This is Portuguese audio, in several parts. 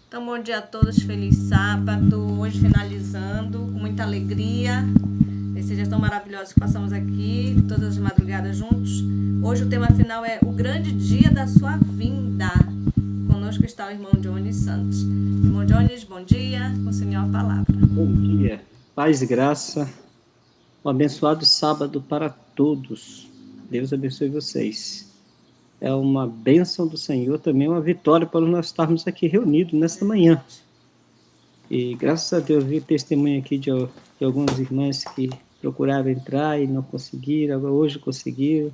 Então, bom dia a todos, feliz sábado, hoje finalizando com muita alegria, esses dias tão maravilhosos que passamos aqui, todas as madrugadas juntos. Hoje o tema final é o grande dia da sua vinda. Conosco está o irmão Jones Santos. Irmão Jones, bom dia, com o Senhor a palavra. Bom dia, paz e graça, um abençoado sábado para todos. Deus abençoe vocês. É uma bênção do Senhor, também uma vitória para nós estarmos aqui reunidos nesta manhã. E graças a Deus vi testemunho aqui de algumas irmãs que procuraram entrar e não conseguiram, agora hoje conseguiram,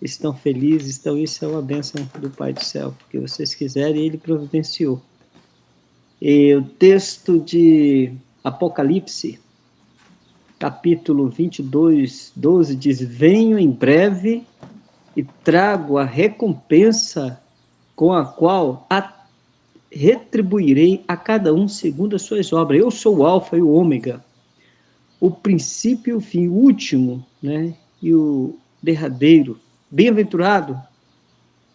estão felizes, então isso é uma bênção do Pai do céu, porque vocês quiserem, Ele providenciou. E o texto de Apocalipse, capítulo 22, 12, diz: venho em breve e trago a recompensa com a qual retribuirei a cada um segundo as suas obras. Eu sou o Alfa e o Ômega, o princípio e o fim, o último, né? E o derradeiro. Bem-aventurado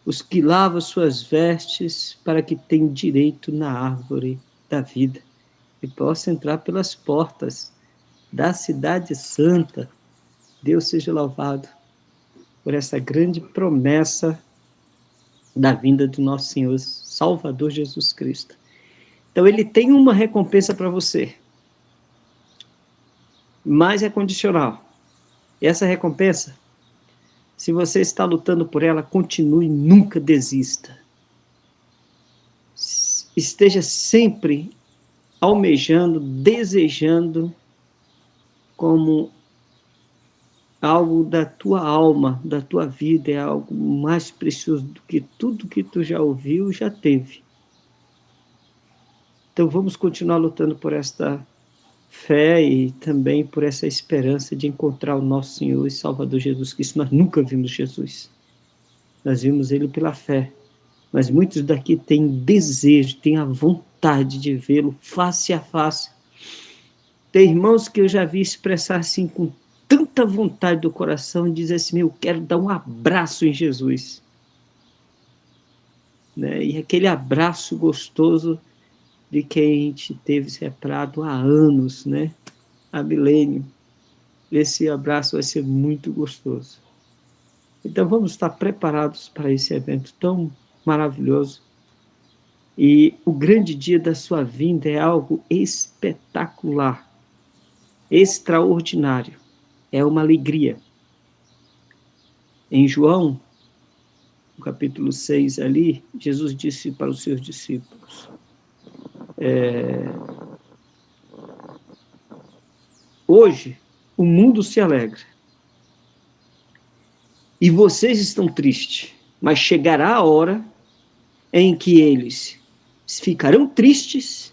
os que lavam suas vestes para que tenham direito na árvore da vida e possam entrar pelas portas da cidade santa. Deus seja louvado por essa grande promessa da vinda do nosso Senhor Salvador Jesus Cristo. Então ele tem uma recompensa para você, mas é condicional. E essa recompensa, se você está lutando por ela, continue, nunca desista. Esteja sempre almejando, desejando, como algo da tua alma, da tua vida, é algo mais precioso do que tudo que tu já ouviu, já teve. Então vamos continuar lutando por esta fé e também por essa esperança de encontrar o nosso Senhor e Salvador Jesus Cristo. Nós nunca vimos Jesus, nós vimos Ele pela fé, mas muitos daqui têm desejo, têm a vontade de vê-lo face a face. Tem irmãos que eu já vi expressar assim com tanta vontade do coração e dizer assim: eu quero dar um abraço em Jesus, né? E aquele abraço gostoso de quem te teve separado há anos, né? Há milênio. Esse abraço vai ser muito gostoso. Então vamos estar preparados para esse evento tão maravilhoso. E o grande dia da sua vinda é algo espetacular, extraordinário. É uma alegria. Em João, no capítulo 6 ali, Jesus disse para os seus discípulos: hoje o mundo se alegra e vocês estão tristes, mas chegará a hora em que eles ficarão tristes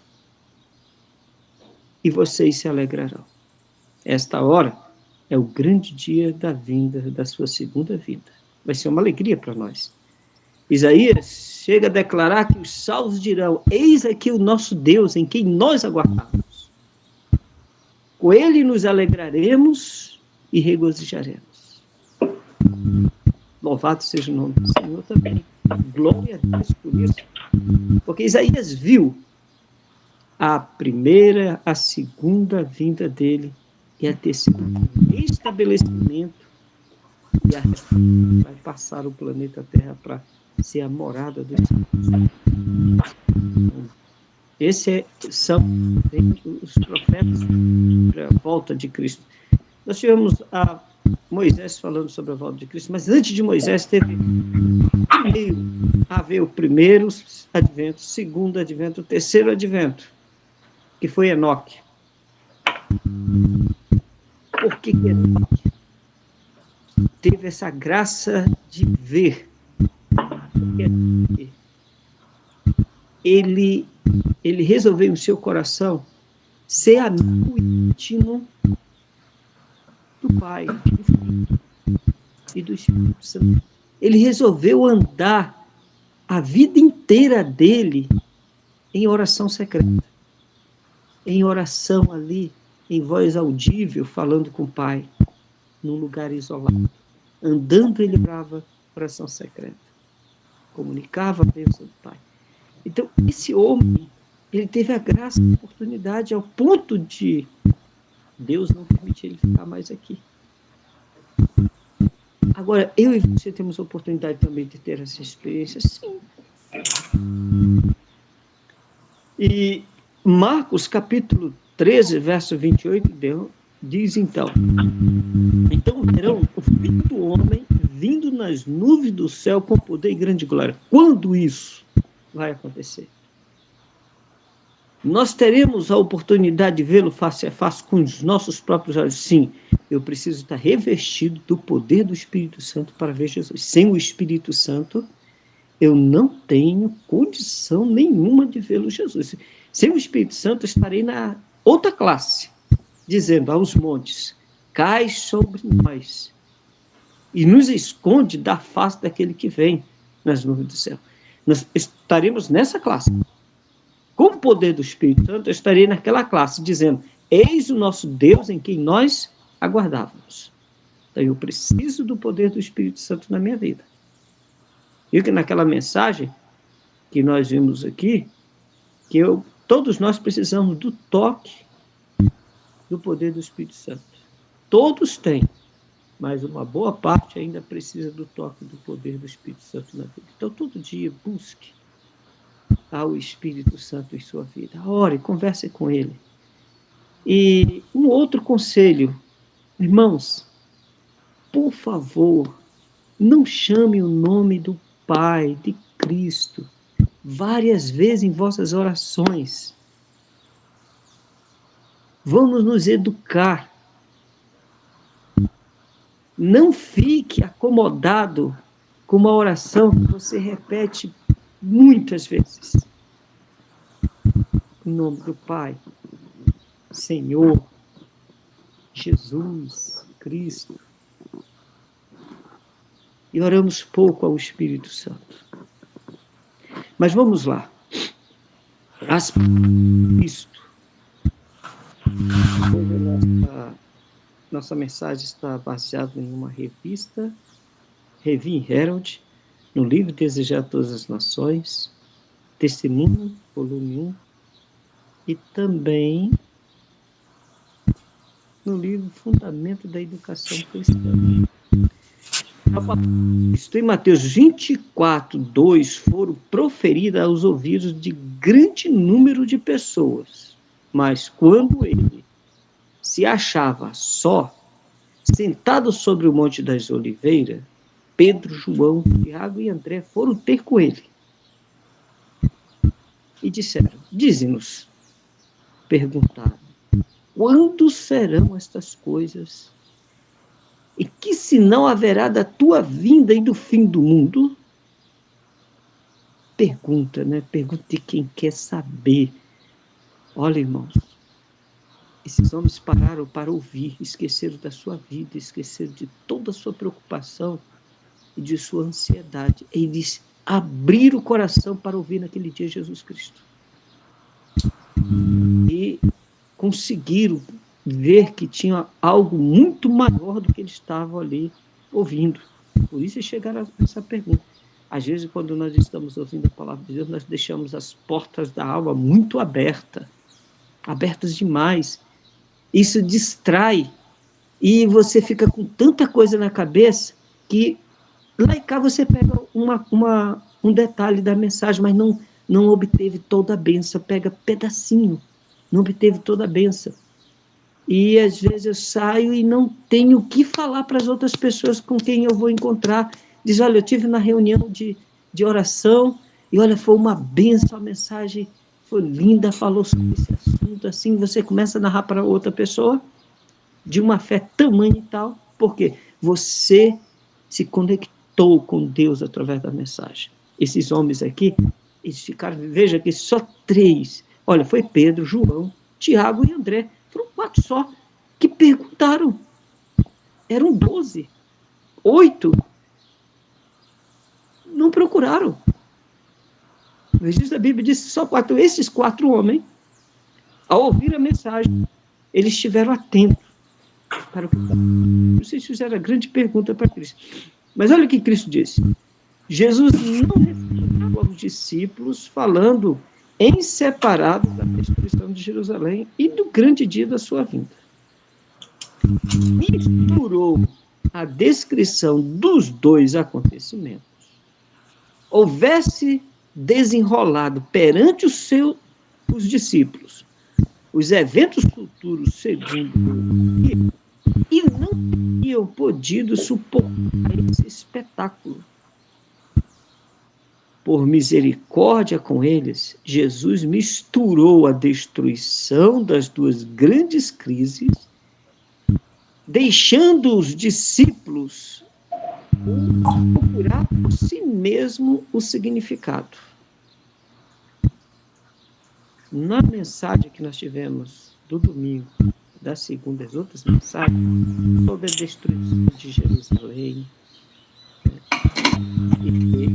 e vocês se alegrarão. Esta hora é o grande dia da vinda, da sua segunda vinda. Vai ser uma alegria para nós. Isaías chega a declarar que os salvos dirão: eis aqui o nosso Deus, em quem nós aguardamos. Com ele nos alegraremos e regozijaremos. Louvado seja o nome do Senhor também. Glória a Deus por isso. Porque Isaías viu a primeira, a segunda vinda dele e a terceira estabelecimento, e a vai passar o planeta Terra para ser a morada dos céus. Esses são os profetas para a volta de Cristo. Nós tivemos a Moisés falando sobre a volta de Cristo, mas antes de Moisés teve haver o primeiro advento, o segundo advento, o terceiro advento, que foi Enoque. Por que Enoque teve essa graça de ver? Porque ele resolveu em seu coração ser amigo íntimo do Pai, do Filho e do Espírito Santo. Ele resolveu andar a vida inteira dele em oração secreta, em oração ali, em voz audível, falando com o Pai, num lugar isolado. Andando, ele orava oração secreta, comunicava a bênção do Pai. Então, esse homem Ele teve a graça e a oportunidade ao ponto de Deus não permitir ele ficar mais aqui. Agora, eu e você temos a oportunidade também de ter essa experiência, sim. E Marcos, capítulo 13, verso 28, diz então: então verão o Filho do Homem vindo nas nuvens do céu com poder e grande glória. Quando isso vai acontecer? Nós teremos a oportunidade de vê-lo face a face com os nossos próprios olhos? Sim, eu preciso estar revestido do poder do Espírito Santo para ver Jesus. Sem o Espírito Santo, eu não tenho condição nenhuma de vê-lo Jesus. Sem o Espírito Santo, eu estarei na outra classe, dizendo aos montes, cai sobre nós e nos esconde da face daquele que vem nas nuvens do céu. Nós estaremos nessa classe. Com o poder do Espírito Santo, eu estarei naquela classe, dizendo, eis o nosso Deus em quem nós aguardávamos. Então, eu preciso do poder do Espírito Santo na minha vida. E que naquela mensagem que nós vimos aqui, que todos nós precisamos do toque do poder do Espírito Santo. Todos têm, mas uma boa parte ainda precisa do toque do poder do Espírito Santo na vida. Então, todo dia, busque ao Espírito Santo em sua vida. Ore, converse com ele. E um outro conselho, irmãos, por favor, não chame o nome do Pai, de Cristo, várias vezes em vossas orações. Vamos nos educar. Não fique acomodado com uma oração que você repete muitas vezes. Em nome do Pai, Senhor, Jesus, Cristo. E oramos pouco ao Espírito Santo. Mas vamos lá. Cristo. Nossa mensagem está baseada em uma revista, Review Herald, no livro Desejar Todas as Nações, Testemunho, volume 1, e também no livro Fundamento da Educação Cristã. Em Mateus 24, 2, foram proferidas aos ouvidos de grande número de pessoas, mas quando ele se achava só, sentado sobre o Monte das Oliveiras, Pedro, João, Tiago e André foram ter com ele. E disseram, dize-nos, perguntaram, quando serão estas coisas? E que sinal haverá da tua vinda e do fim do mundo? Pergunta, né? Pergunta de quem quer saber. Olha, irmãos, esses homens pararam para ouvir, esqueceram da sua vida, esqueceram de toda a sua preocupação e de sua ansiedade. Eles abriram o coração para ouvir naquele dia Jesus Cristo. E conseguiram ver que tinha algo muito maior do que eles estavam ali ouvindo. Por isso chegaram a essa pergunta. Às vezes, quando nós estamos ouvindo a palavra de Deus, nós deixamos as portas da alma muito abertas demais. Isso distrai e você fica com tanta coisa na cabeça que lá e cá você pega um detalhe da mensagem, mas não obteve toda a bênção, pega pedacinho, não obteve toda a bênção. E às vezes eu saio e não tenho o que falar para as outras pessoas com quem eu vou encontrar. Diz, olha, eu tive na reunião de oração e olha, foi uma bênção, a mensagem foi linda, falou sobre esse assunto, assim, você começa a narrar para outra pessoa de uma fé tamanha e tal, porque você se conectou com Deus através da mensagem. Esses homens aqui, eles ficaram, veja que só 3, olha, foi Pedro, João, Tiago e André, foram 4 só, que perguntaram. Eram 12. 8 não procuraram. O registro da Bíblia diz que só 4. Esses 4 homens, ao ouvir a mensagem, eles estiveram atentos para o que estava. Vocês fizeram a grande pergunta para Cristo. Mas olha o que Cristo disse. Jesus não respondeu aos discípulos falando em separado da destruição de Jerusalém e do grande dia da sua vinda. Misturou a descrição dos dois acontecimentos, houvesse desenrolado perante os discípulos os eventos futuros segundo e não teriam podido suportar esse espetáculo. Por misericórdia com eles, Jesus misturou a destruição das duas grandes crises, deixando os discípulos procurar por si mesmo o significado. Na mensagem que nós tivemos do domingo, da segunda, as outras mensagens, sobre a destruição de Jerusalém,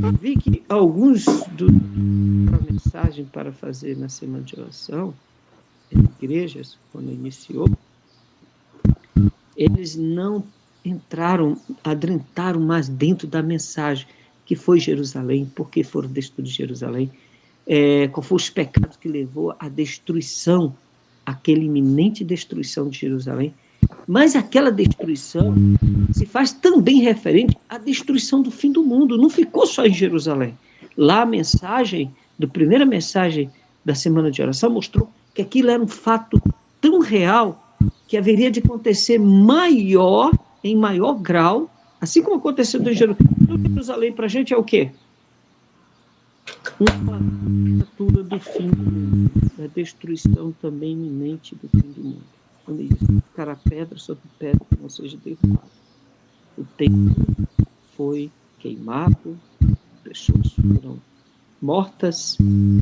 eu vi que alguns da mensagem para fazer na semana de oração, em igrejas, quando iniciou, eles não adentraram mais dentro da mensagem, que foi Jerusalém, por que foram destruídos Jerusalém, qual foi os pecados que levou à destruição, aquela iminente destruição de Jerusalém. Mas aquela destruição se faz também referente à destruição do fim do mundo, não ficou só em Jerusalém. Lá a primeira mensagem da semana de oração mostrou que aquilo era um fato tão real que haveria de acontecer em maior grau, assim como aconteceu em Jerusalém. Jerusalém para a gente é o quê? Uma criatura do fim do mundo, da destruição também iminente do fim do mundo. Quando ele diz, ficará pedra sobre pedra que não seja derrubada. O templo foi queimado, pessoas foram mortas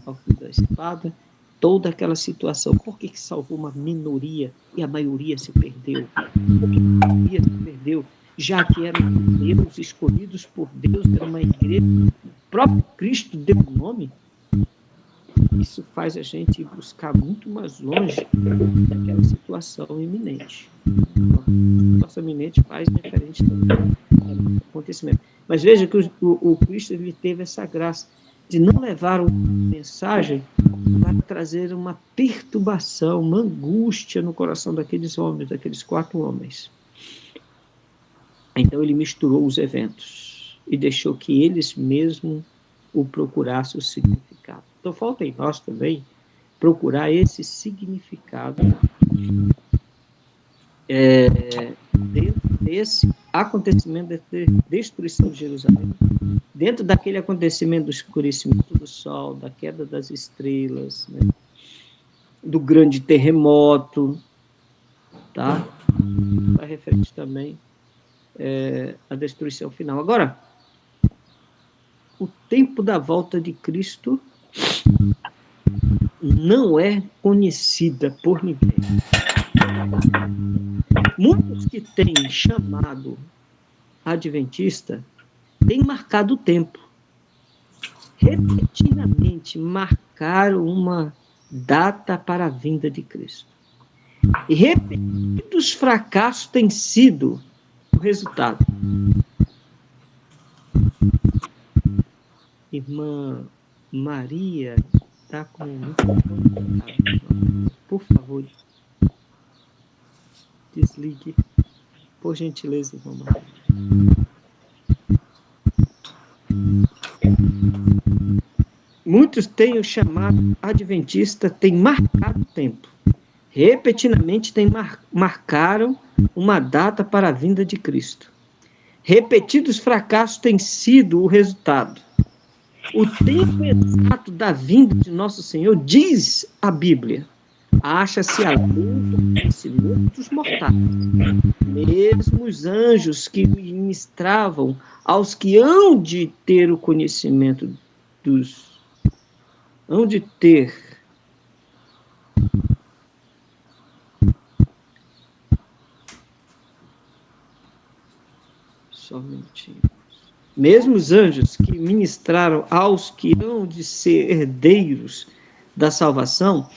ao fim da espada, toda aquela situação. Por que salvou uma minoria e a maioria se perdeu? Por que a maioria se perdeu? Já que eram judeus escolhidos por Deus, era uma igreja, o próprio Cristo deu o nome. Isso faz a gente buscar muito mais longe daquela situação iminente. A situação iminente faz referente também ao acontecimento. Mas veja que o Cristo ele teve essa graça de não levar uma mensagem para trazer uma perturbação, uma angústia no coração daqueles homens, daqueles 4 homens. Então ele misturou os eventos e deixou que eles mesmos o procurassem o significado. Então falta em nós também procurar esse significado dentro desse acontecimento da destruição de Jerusalém, dentro daquele acontecimento do escurecimento do sol, da queda das estrelas, né, do grande terremoto, tá? Está referente também à destruição final. Agora, o tempo da volta de Cristo não é conhecida por ninguém. Muitos que têm chamado adventista têm marcado o tempo. Repetidamente marcaram uma data para a vinda de Cristo. E repetidos fracassos têm sido o resultado. Irmã Maria está com muito complicado. Por favor, desligue. Por gentileza, irmã Maria. Muitos têm o chamado adventista, têm marcado o tempo. Repetidamente marcaram uma data para a vinda de Cristo. Repetidos fracassos têm sido o resultado. O tempo exato da vinda de nosso Senhor, diz a Bíblia, acha-se além do conhecimento dos mortais. Mesmo os anjos que ministravam aos que hão de ter o conhecimento hão de ter só um minutinho. Mesmo os anjos que ministraram aos que hão de ser herdeiros da salvação,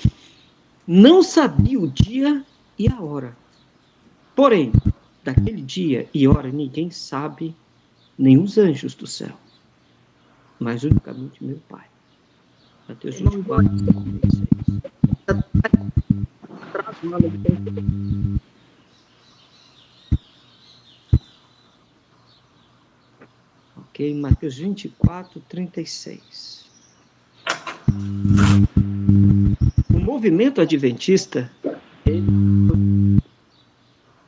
não sabiam o dia e a hora. Porém, daquele dia e hora ninguém sabe, nem os anjos do céu, mas unicamente meu Pai. Mateus 24, 36. Ok, Mateus 24, 36. O movimento adventista,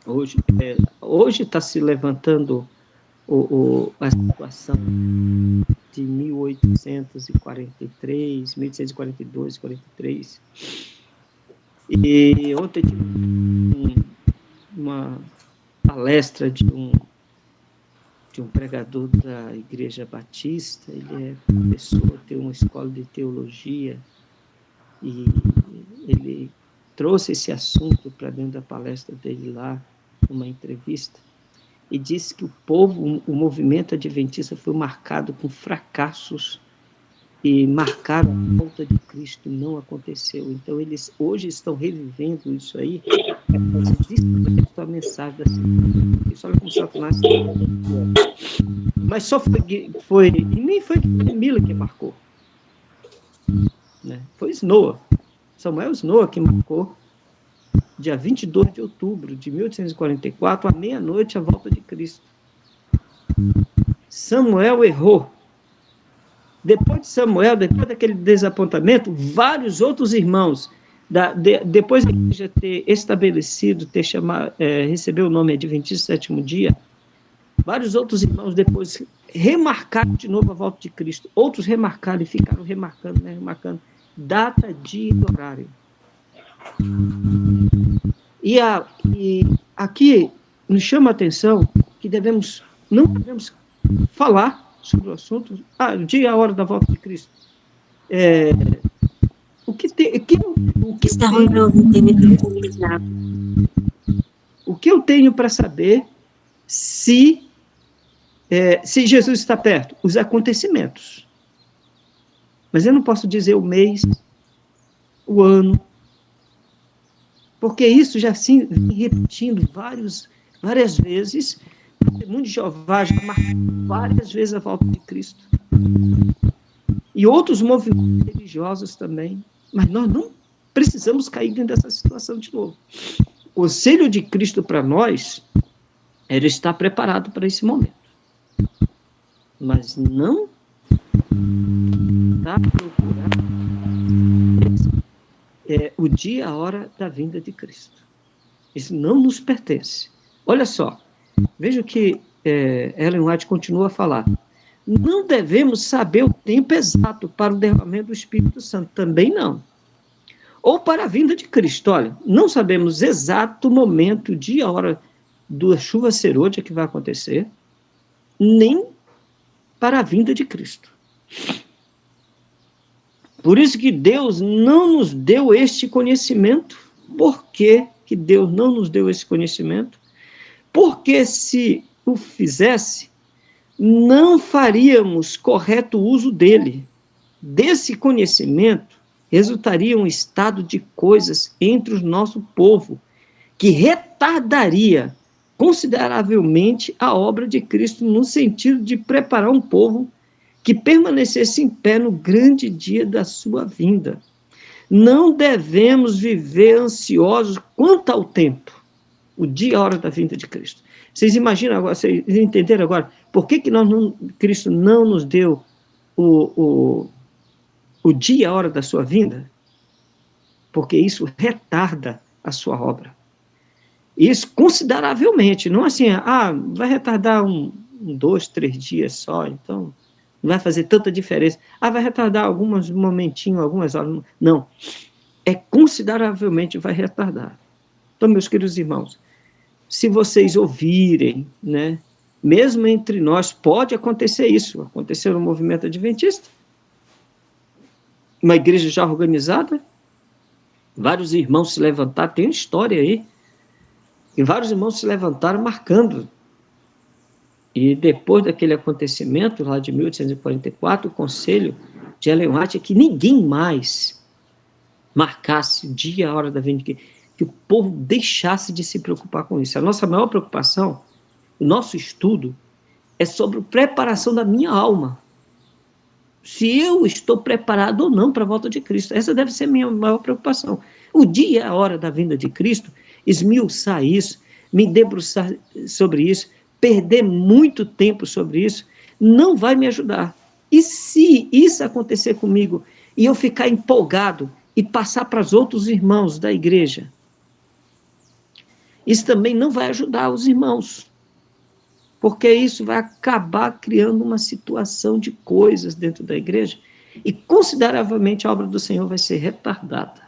hoje está se levantando a situação de 1843, 1842, 43. E ontem tive uma palestra de um pregador da Igreja Batista. Ele é professor, tem uma escola de teologia, e ele trouxe esse assunto para dentro da palestra dele lá, numa entrevista, e disse que o movimento adventista foi marcado com fracassos, e marcaram a volta de Cristo, não aconteceu. Então, eles hoje estão revivendo isso aí, a mensagem da segunda. Isso olha como Satanás. Mas só foi e nem foi Miller que marcou, né? Foi Snow, Samuel Snow, que marcou, dia 22 de outubro de 1844, à meia-noite, a volta de Cristo. Samuel errou. Depois de Samuel, depois daquele desapontamento, vários outros irmãos, depois da igreja ter estabelecido, receber o nome Adventista Sétimo Dia, vários outros irmãos depois remarcaram de novo a volta de Cristo. Outros remarcaram e ficaram remarcando, né, remarcando data, dia e horário. E aqui nos chama a atenção que não devemos falar sobre o assunto, o dia e a hora da volta de Cristo. O que eu tenho para saber se Jesus está perto? Os acontecimentos. Mas eu não posso dizer o mês, o ano, porque isso já assim vem repetindo várias vezes. O testemunho de Jeová já marcou várias vezes a volta de Cristo. E outros movimentos religiosos também. Mas nós não precisamos cair dentro dessa situação de novo. O conselho de Cristo para nós era estar preparado para esse momento. Mas não está procurando o dia e a hora da vinda de Cristo. Isso não nos pertence. Olha só, veja o que Ellen White continua a falar. Não devemos saber o tempo exato para o derramamento do Espírito Santo, também não. Ou para a vinda de Cristo. Olha, não sabemos exato momento, o dia, a hora da chuva serôdia que vai acontecer, nem para a vinda de Cristo. Por isso que Deus não nos deu este conhecimento. Por que Deus não nos deu esse conhecimento? Porque se o fizesse, não faríamos correto uso dele. Desse conhecimento resultaria um estado de coisas entre o nosso povo que retardaria consideravelmente a obra de Cristo, no sentido de preparar um povo que permanecesse em pé no grande dia da sua vinda. Não devemos viver ansiosos quanto ao tempo, o dia e a hora da vinda de Cristo. Vocês imaginam agora, vocês entenderam agora, por que Cristo não nos deu o dia e a hora da sua vinda? Porque isso retarda a sua obra. Isso consideravelmente, não assim, vai retardar 2, 3 dias só, então não vai fazer tanta diferença. Vai retardar alguns momentinhos, algumas horas. Não, consideravelmente vai retardar. Então, meus queridos irmãos, se vocês ouvirem, né, mesmo entre nós, pode acontecer isso. Aconteceu no movimento adventista, uma igreja já organizada, vários irmãos se levantaram, tem uma história aí, e vários irmãos se levantaram marcando. E depois daquele acontecimento, lá de 1844, o conselho de Ellen White é que ninguém mais marcasse o dia e a hora da vinda, que o povo deixasse de se preocupar com isso. A nossa maior preocupação, o nosso estudo, é sobre a preparação da minha alma. se eu estou preparado ou não para a volta de Cristo. Essa deve ser a minha maior preocupação. O dia e a hora da vinda de Cristo, esmiuçar isso, me debruçar sobre isso, perder muito tempo sobre isso, não vai me ajudar. E se isso acontecer comigo e eu ficar empolgado e passar para os outros irmãos da igreja, isso também não vai ajudar os irmãos, porque isso vai acabar criando uma situação de coisas dentro da igreja e consideravelmente a obra do Senhor vai ser retardada.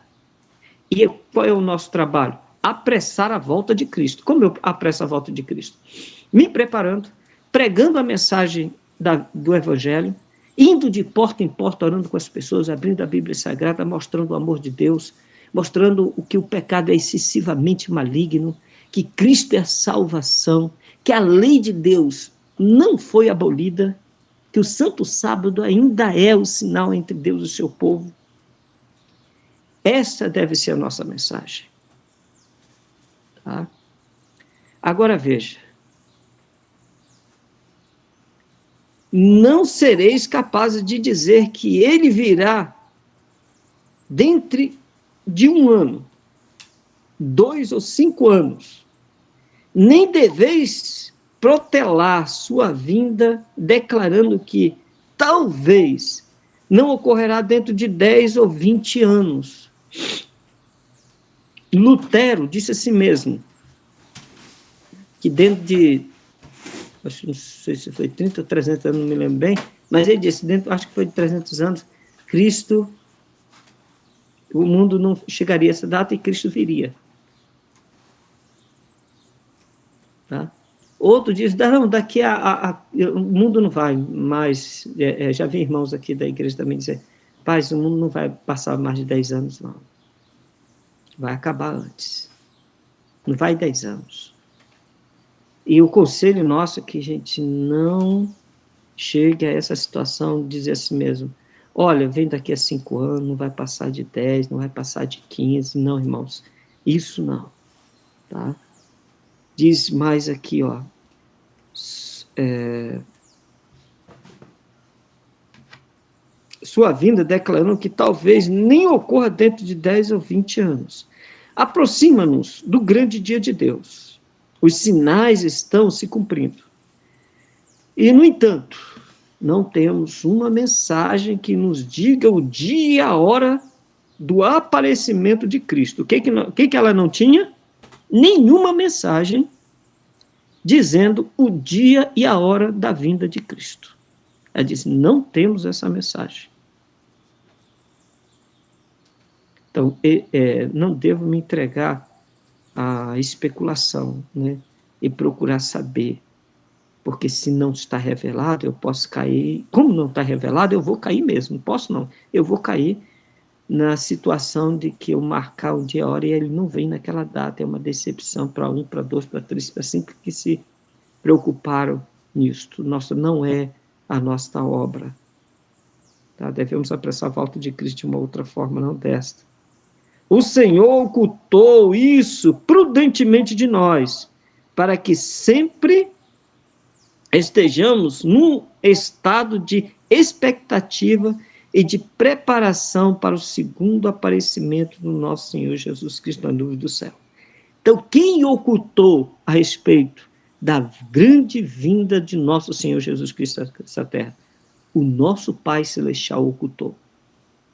E qual é o nosso trabalho? Apressar a volta de Cristo. Como eu apresso a volta de Cristo? Me preparando, pregando a mensagem do Evangelho, indo de porta em porta, orando com as pessoas, abrindo a Bíblia Sagrada, mostrando o amor de Deus, mostrando o que o pecado é excessivamente maligno, que Cristo é a salvação, que a lei de Deus não foi abolida, que o Santo Sábado ainda é o sinal entre Deus e o seu povo. Essa deve ser a nossa mensagem. Tá? Agora veja. Não sereis capazes de dizer que ele virá dentro de 1 ano, 2 ou 5 anos. Nem deveis protelar sua vinda, declarando que talvez não ocorrerá dentro de 10 ou 20 anos. Lutero disse a si mesmo que dentro de, acho, não sei se foi 30 ou 300 anos, não me lembro bem, mas ele disse, acho que foi de 300 anos, Cristo, o mundo não chegaria a essa data e Cristo viria. Tá? Outro diz, não, daqui o mundo não vai mais, já vi irmãos aqui da igreja também dizer, paz, o mundo não vai passar mais de 10 anos, não. Vai acabar antes. Não vai 10 anos. E o conselho nosso é que a gente não chegue a essa situação de dizer assim mesmo, olha, vem daqui a 5 anos, não vai passar de 10, não vai passar de 15, não, irmãos, isso não, tá? Diz mais aqui, ó, sua vinda declarando que talvez nem ocorra dentro de 10 ou 20 anos. Aproxima-nos do grande dia de Deus. Os sinais estão se cumprindo. E, no entanto, não temos uma mensagem que nos diga o dia e a hora do aparecimento de Cristo. O que ela não tinha? Nenhuma mensagem dizendo o dia e a hora da vinda de Cristo. Ela disse, não temos essa mensagem. Então, não devo me entregar à especulação, né? E procurar saber, porque se não está revelado, eu posso cair. Como não está revelado, eu vou cair mesmo. Não posso não. Eu vou cair na situação de que eu marcar um dia e a hora e ele não vem naquela data. É uma decepção para 1, para 2, para 3, para 5 que se preocuparam nisto. Não é a nossa obra. Tá? Devemos apressar a volta de Cristo de uma outra forma, não desta. O Senhor ocultou isso prudentemente de nós, para que sempre estejamos num estado de expectativa e de preparação para o segundo aparecimento do nosso Senhor Jesus Cristo na nuvem do céu. Então, quem ocultou a respeito da grande vinda de nosso Senhor Jesus Cristo nessa terra? O nosso Pai Celestial ocultou.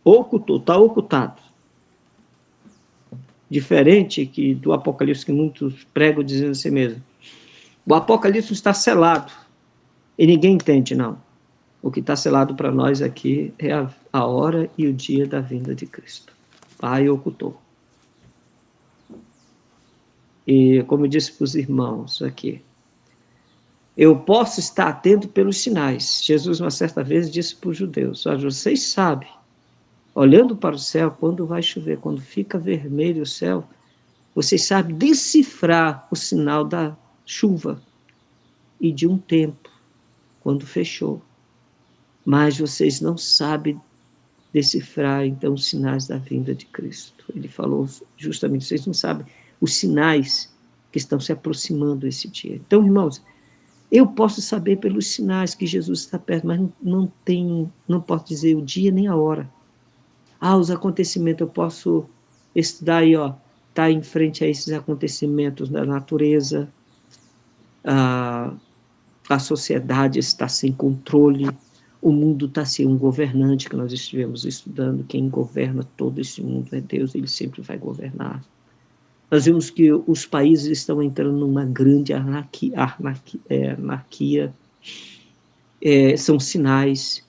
Ocultou, está ocultado. Diferente que do Apocalipse, que muitos pregam dizendo assim mesmo. O Apocalipse está selado. E ninguém entende, não. O que está selado para nós aqui é a hora e o dia da vinda de Cristo. Pai ocultou. E como eu disse para os irmãos aqui, eu posso estar atento pelos sinais. Jesus, uma certa vez, disse para os judeus, vocês sabem, olhando para o céu, quando vai chover, quando fica vermelho o céu, vocês sabem decifrar o sinal da chuva e de um tempo, quando fechou. Mas vocês não sabem decifrar, então, os sinais da vinda de Cristo. Ele falou justamente, vocês não sabem os sinais que estão se aproximando esse dia. Então, irmãos, Eu posso saber pelos sinais que Jesus está perto, mas não posso dizer o dia nem a hora. Os acontecimentos, eu posso estudar aí, tá em frente a esses acontecimentos da natureza, a sociedade está sem controle, o mundo está sem um governante, que nós estivemos estudando. Quem governa todo esse mundo é Deus, ele sempre vai governar. Nós vimos que os países estão entrando numa grande anarquia. São sinais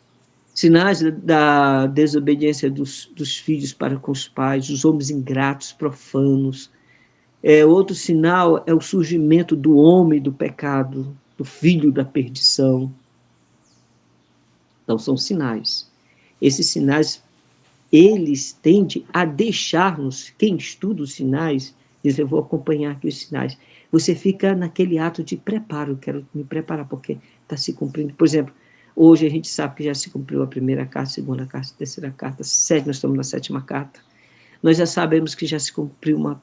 da desobediência dos filhos para com os pais, os homens ingratos, profanos. Outro sinal é o surgimento do homem do pecado, do filho da perdição. Então, são sinais. Esses sinais, eles tendem a deixar-nos, quem estuda os sinais, diz, eu vou acompanhar aqui os sinais. Você fica naquele ato de preparo, quero me preparar, porque está se cumprindo. Por exemplo, hoje a gente sabe que já se cumpriu a primeira carta, a segunda carta, a terceira carta, nós estamos na 7ª carta. Nós já sabemos que já se cumpriu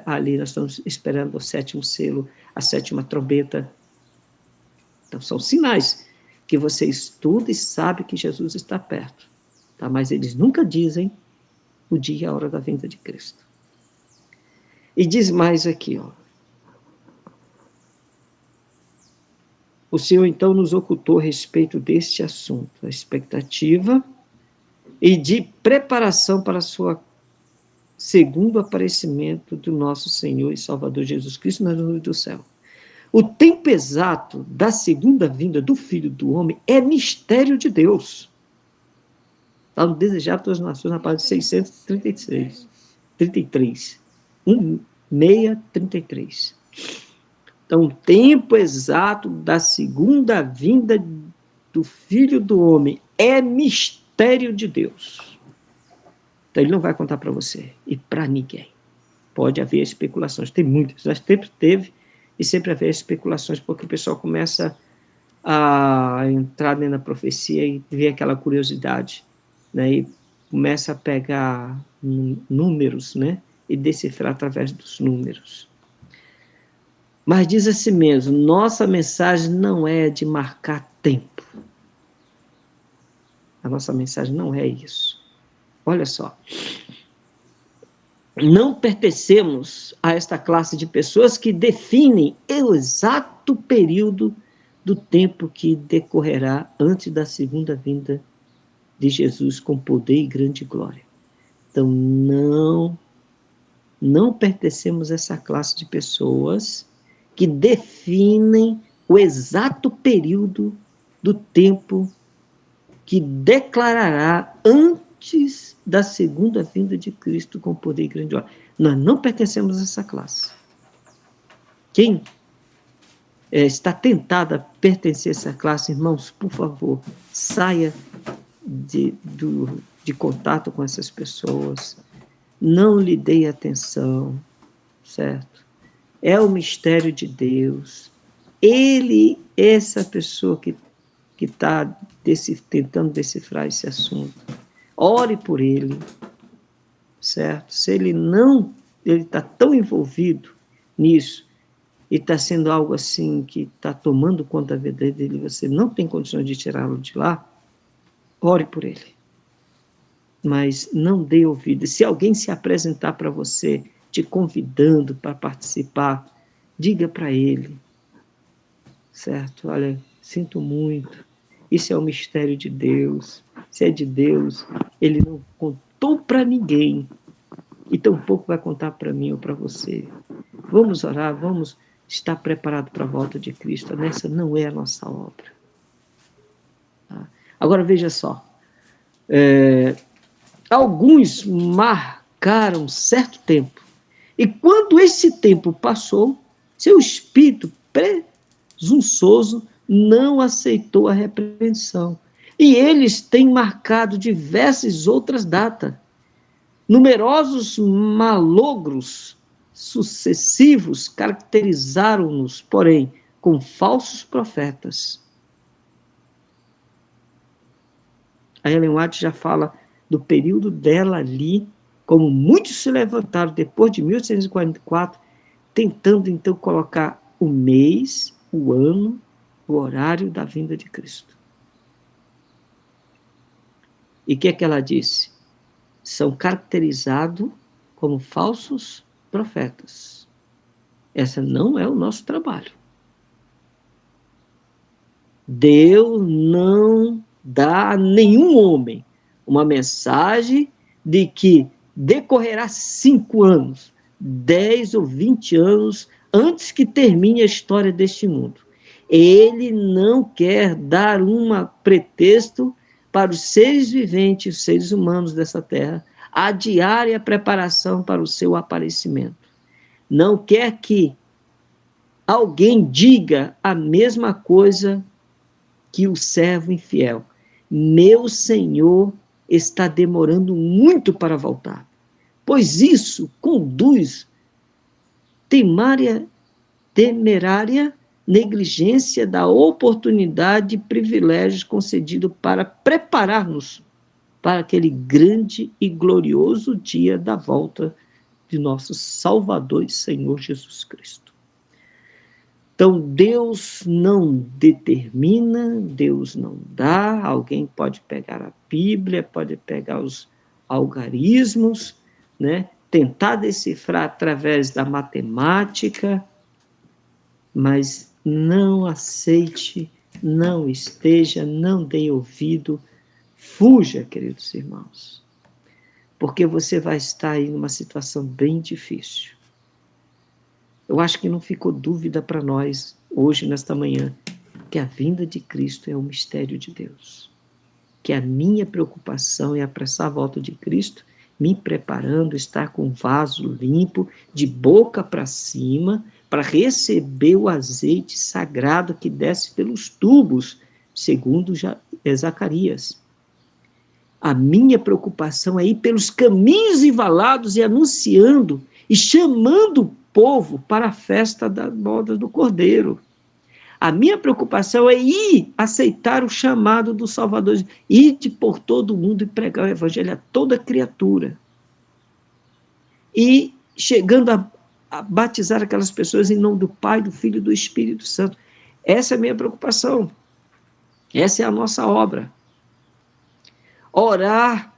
ali, nós estamos esperando o 7º selo, a 7ª trombeta. Então, são sinais que você estuda e sabe que Jesus está perto. Tá? Mas eles nunca dizem o dia e a hora da vinda de Cristo. E diz mais aqui, o Senhor, então, nos ocultou a respeito deste assunto, a expectativa e de preparação para o segundo aparecimento do nosso Senhor e Salvador Jesus Cristo nas nuvens do céu. O tempo exato da segunda vinda do Filho do Homem é mistério de Deus. Está no Desejado das Nações, na página 633. 1633. Então, o tempo exato da segunda vinda do Filho do Homem é mistério de Deus. Então, ele não vai contar para você e para ninguém. Pode haver especulações, tem muitas, mas sempre teve e sempre haver especulações, porque o pessoal começa a entrar dentro da profecia e ver aquela curiosidade, né? E começa a pegar números, né? E decifrar através dos números. Mas diz assim mesmo, nossa mensagem não é de marcar tempo. A nossa mensagem não é isso. Olha só. Não pertencemos a esta classe de pessoas que definem o exato período do tempo que decorrerá antes da segunda vinda de Jesus com poder e grande glória. Então, não pertencemos a essa classe de pessoas que definem o exato período do tempo que declarará antes da segunda vinda de Cristo com poder e grande glória. Nós não pertencemos a essa classe. Quem está tentado a pertencer a essa classe, irmãos, por favor, saia de contato com essas pessoas, não lhe dê atenção, certo? É o mistério de Deus. Ele, essa pessoa que está tentando decifrar esse assunto, ore por ele, certo? Se ele está tão envolvido nisso, e está sendo algo assim que está tomando conta da vida dele, você não tem condições de tirá-lo de lá, ore por ele. Mas não dê ouvido. Se alguém se apresentar para você, te convidando para participar, diga para ele, certo? Olha, sinto muito, isso é um mistério de Deus, se é de Deus, ele não contou para ninguém, e tampouco vai contar para mim ou para você. Vamos orar, vamos estar preparados para a volta de Cristo. Essa não é a nossa obra. Tá? Agora veja só, alguns marcaram certo tempo, e quando esse tempo passou, seu espírito presunçoso não aceitou a repreensão. E eles têm marcado diversas outras datas. Numerosos malogros sucessivos caracterizaram-nos, porém, com falsos profetas. A Ellen White já fala do período dela ali, como muitos se levantaram depois de 1844, tentando então colocar o mês, o ano, o horário da vinda de Cristo. E o que é que ela disse? São caracterizados como falsos profetas. Esse não é o nosso trabalho. Deus não dá a nenhum homem uma mensagem de que decorrerá 5 anos, 10 ou 20 anos antes que termine a história deste mundo. Ele não quer dar um pretexto para os seres viventes, os seres humanos dessa terra, adiarem a preparação para o seu aparecimento. Não quer que alguém diga a mesma coisa que o servo infiel. Meu Senhor está demorando muito para voltar, pois isso conduz temerária negligência da oportunidade e privilégios concedidos para preparar-nos para aquele grande e glorioso dia da volta de nosso Salvador e Senhor Jesus Cristo. Então, Deus não determina, Deus não dá. Alguém pode pegar a Bíblia, pode pegar os algarismos, né? Tentar decifrar através da matemática, mas não aceite, não esteja, não dê ouvido, fuja, queridos irmãos, porque você vai estar aí numa situação bem difícil. Eu acho que não ficou dúvida para nós, hoje, nesta manhã, que a vinda de Cristo é um mistério de Deus. Que a minha preocupação é apressar a volta de Cristo, me preparando, estar com um vaso limpo, de boca para cima, para receber o azeite sagrado que desce pelos tubos, segundo Zacarias. A minha preocupação é ir pelos caminhos embalados e anunciando e chamando o povo para a festa da boda do Cordeiro. A minha preocupação é ir aceitar o chamado do Salvador, ir por todo o mundo e pregar o evangelho a toda criatura. E chegando a batizar aquelas pessoas em nome do Pai, do Filho e do Espírito Santo. Essa é a minha preocupação. Essa é a nossa obra. Orar,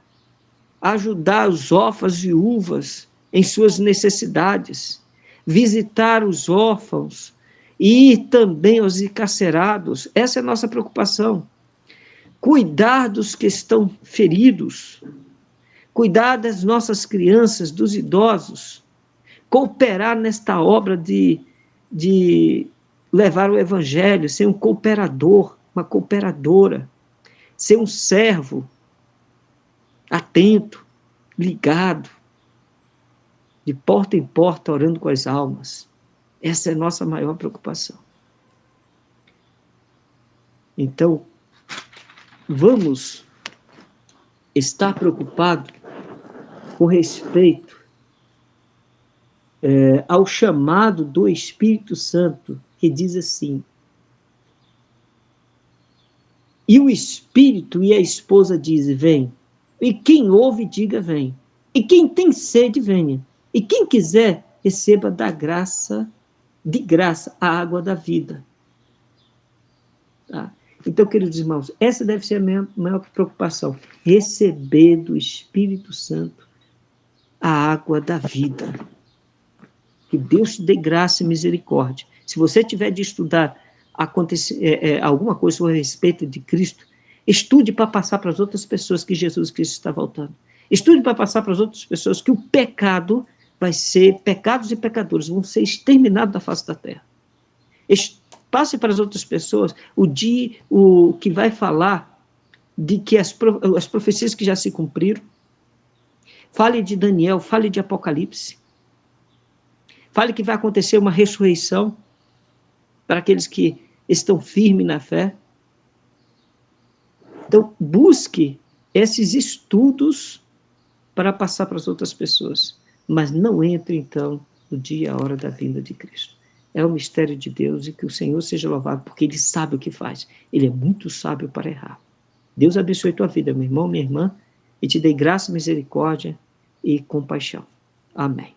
ajudar os órfãos e viúvas em suas necessidades, visitar os órfãos e também os encarcerados. Essa é a nossa preocupação. Cuidar dos que estão feridos, cuidar das nossas crianças, dos idosos, cooperar nesta obra de levar o evangelho, ser um cooperador, uma cooperadora, ser um servo atento, ligado, de porta em porta, orando com as almas. Essa é a nossa maior preocupação. Então, vamos estar preocupados com respeito ao chamado do Espírito Santo, que diz assim: e o Espírito e a esposa dizem, vem. E quem ouve, diga, vem. E quem tem sede, venha. E quem quiser, receba da graça, de graça, a água da vida. Tá? Então, queridos irmãos, essa deve ser a minha maior preocupação. Receber do Espírito Santo a água da vida. Que Deus te dê graça e misericórdia. Se você tiver de estudar alguma coisa a respeito de Cristo, estude para passar para as outras pessoas que Jesus Cristo está voltando. Estude para passar para as outras pessoas que o pecado vai ser, pecados e pecadores vão ser exterminados da face da terra. Passe para as outras pessoas o que vai falar de que as profecias que já se cumpriram. Fale de Daniel, fale de Apocalipse. Fale que vai acontecer uma ressurreição para aqueles que estão firmes na fé. Então, busque esses estudos para passar para as outras pessoas. Mas não entre, então, no dia e a hora da vinda de Cristo. É o mistério de Deus e que o Senhor seja louvado, porque Ele sabe o que faz. Ele é muito sábio para errar. Deus abençoe tua vida, meu irmão, minha irmã, e te dê graça, misericórdia e compaixão. Amém.